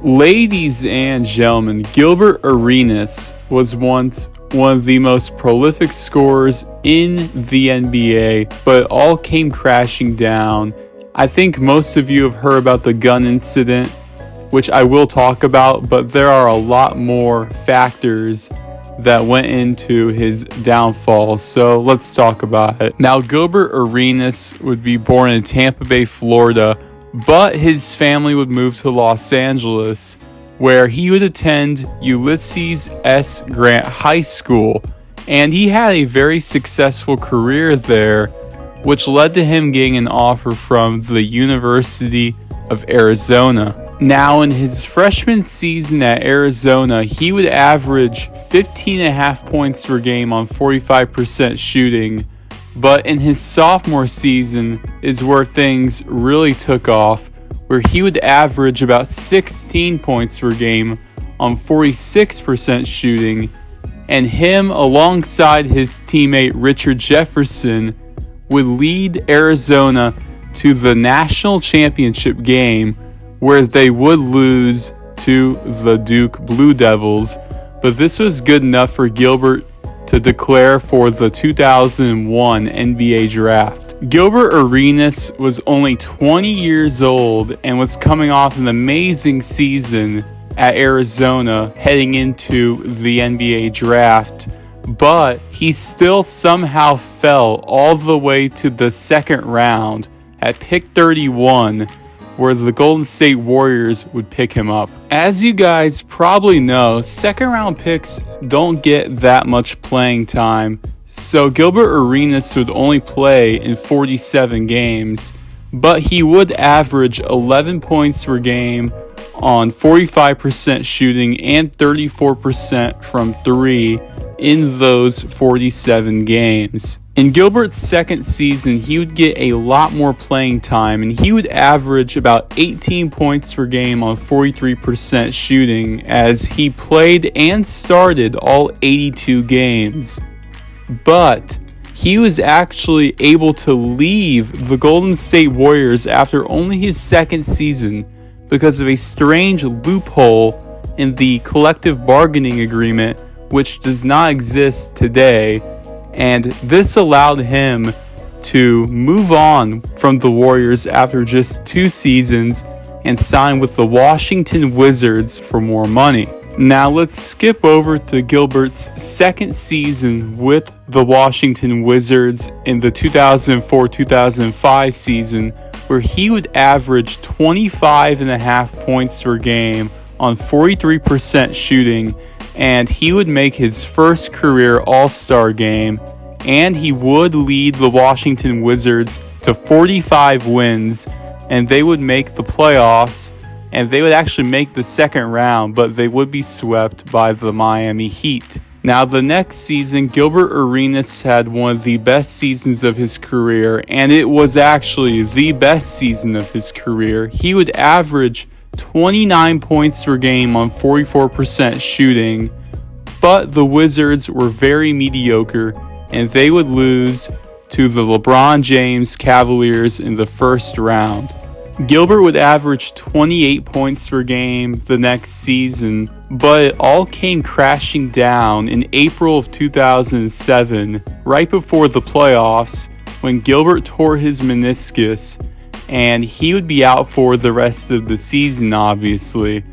Ladies and gentlemen, Gilbert Arenas was once one of the most prolific scorers in the NBA, but it all came crashing down. I think most of you have heard about the gun incident, which I will talk about, but there are a lot more factors that went into his downfall, so let's talk about it. Now, Gilbert Arenas would be born in Tampa Bay, Florida, but his family would move to Los Angeles, where he would attend Ulysses S. Grant High School, and he had a very successful career there, which led to him getting an offer from the University of Arizona. Now, in his freshman season at Arizona, he would average 15.5 points per game on 45% shooting, but in his sophomore season is where things really took off, where he would average about 16 points per game on 46% shooting, and him alongside his teammate Richard Jefferson would lead Arizona to the national championship game, where they would lose to the Duke Blue Devils, but this was good enough for Gilbert to declare for the 2001 NBA draft. Gilbert Arenas was only 20 years old and was coming off an amazing season at Arizona heading into the NBA draft, but he still somehow fell all the way to the second round at pick 31, where the Golden State Warriors would pick him up. As you guys probably know, second round picks don't get that much playing time, so Gilbert Arenas would only play in 47 games, but he would average 11 points per game on 45% shooting and 34% from 3 in those 47 games. In Gilbert's second season, he would get a lot more playing time, and he would average about 18 points per game on 43% shooting as he played and started all 82 games. But he was actually able to leave the Golden State Warriors after only his second season because of a strange loophole in the collective bargaining agreement, which does not exist today. And this allowed him to move on from the Warriors after just 2 seasons and sign with the Washington Wizards for more money. Now let's skip over to Gilbert's second season with the Washington Wizards in the 2004-2005 season, where he would average 25.5 points per game on 43% shooting, and he would make his first career All-Star game, and he would lead the Washington Wizards to 45 wins, and they would make the playoffs, and they would actually make the second round, but they would be swept by the Miami Heat. Now, the next season, Gilbert Arenas had one of the best seasons of his career, and it was actually the best season of his career. He would average 29 points per game on 44% shooting, but the Wizards were very mediocre, and they would lose to the LeBron James Cavaliers in the first round. Gilbert would average 28 points per game the next season, but it all came crashing down in April of 2007, right before the playoffs, when Gilbert tore his meniscus, and he would be out for the rest of the season, obviously.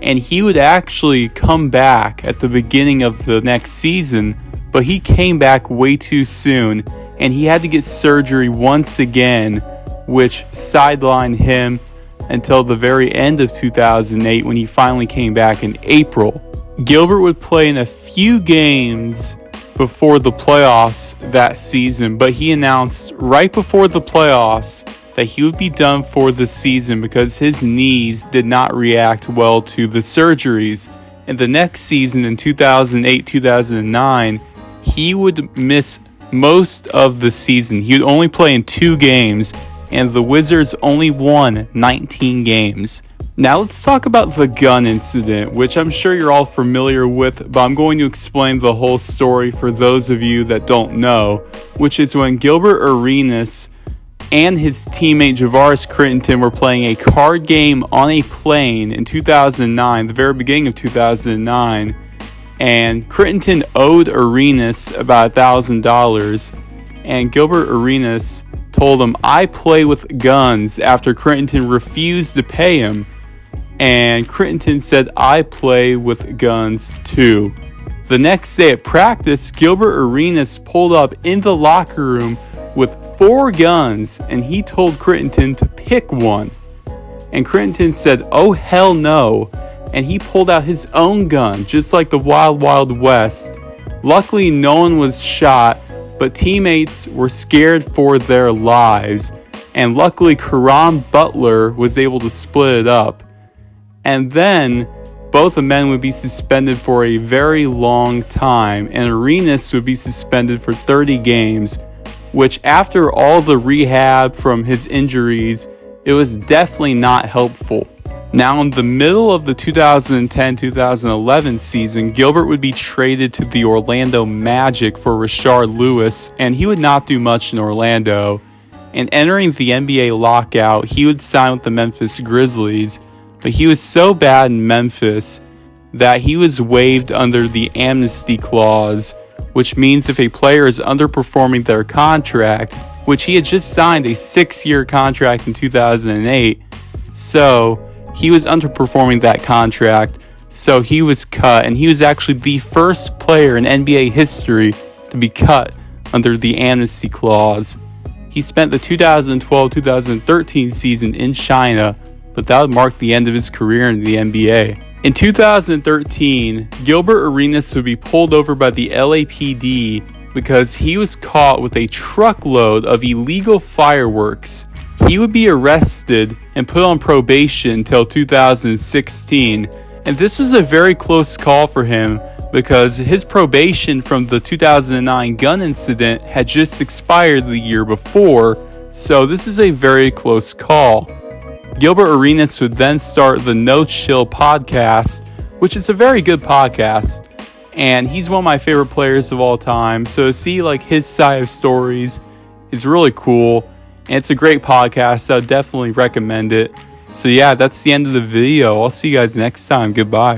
And he would actually come back at the beginning of the next season, but he came back way too soon, and he had to get surgery once again, which sidelined him until the very end of 2008 when he finally came back in April. Gilbert would play in a few games before the playoffs that season, but he announced right before the playoffs that he would be done for the season because his knees did not react well to the surgeries. And the next season, in 2008-2009, he would miss most of the season. He would only play in 2 games, and the Wizards only won 19 games. Now let's talk about the gun incident, which I'm sure you're all familiar with, but I'm going to explain the whole story for those of you that don't know, which is when Gilbert Arenas and his teammate Javaris Crittenton were playing a card game on a plane in 2009, the very beginning of 2009, and Crittenton owed Arenas about $1,000, and Gilbert Arenas told him, "I play with guns," after Crittenton refused to pay him, and Crittenton said, "I play with guns too." The next day at practice, Gilbert Arenas pulled up in the locker room with 4 guns, and he told Crittenton to pick one. And Crittenton said, "Oh hell no," and he pulled out his own gun, just like the Wild Wild West. Luckily, no one was shot, but teammates were scared for their lives, and luckily Karan Butler was able to split it up. And then both the men would be suspended for a very long time, and Arenas would be suspended for 30 games, which after all the rehab from his injuries, it was definitely not helpful. Now, in the middle of the 2010-2011 season, Gilbert would be traded to the Orlando Magic for Rashard Lewis, and he would not do much in Orlando. And entering the NBA lockout, he would sign with the Memphis Grizzlies, but he was so bad in Memphis that he was waived under the amnesty clause, which means if a player is underperforming their contract, which he had just signed a 6-year contract in 2008, so he was underperforming that contract, so he was cut, and he was actually the first player in NBA history to be cut under the amnesty clause. He spent the 2012-2013 season in China, but that would mark the end of his career in the NBA. In 2013, Gilbert Arenas would be pulled over by the LAPD because he was caught with a truckload of illegal fireworks. He would be arrested and put on probation until 2016, and this was a very close call for him because his probation from the 2009 gun incident had just expired the year before, so this is a very close call. Gilbert Arenas would then start the No Chill podcast, which is a very good podcast, and he's one of my favorite players of all time, so to see like his side of stories is really cool. And it's a great podcast, so I definitely recommend it. So yeah, that's the end of the video. I'll see you guys next time. Goodbye.